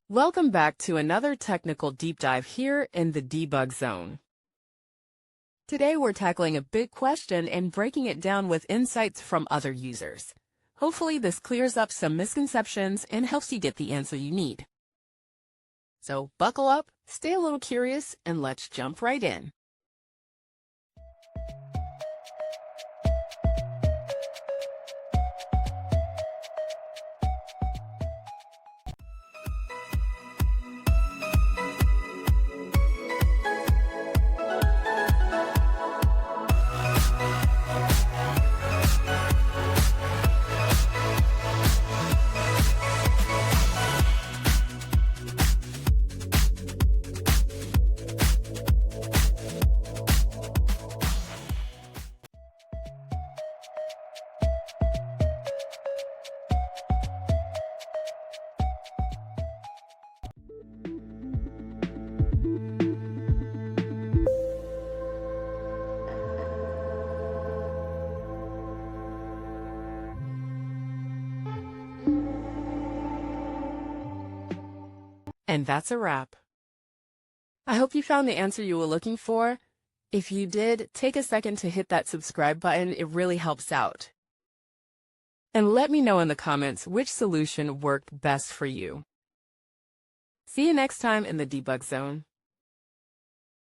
Welcome back to another technical deep dive here in the debug zone. Today we're tackling a big question and breaking it down with insights from other users. Hopefully this clears up some misconceptions and helps you get the answer you need. So buckle up, stay a little curious, and let's jump right in. And that's a wrap. I hope you found the answer you were looking for. If you did, take a second to hit that subscribe button. It really helps out. And let me know in the comments which solution worked best for you. See you next time in the debug zone.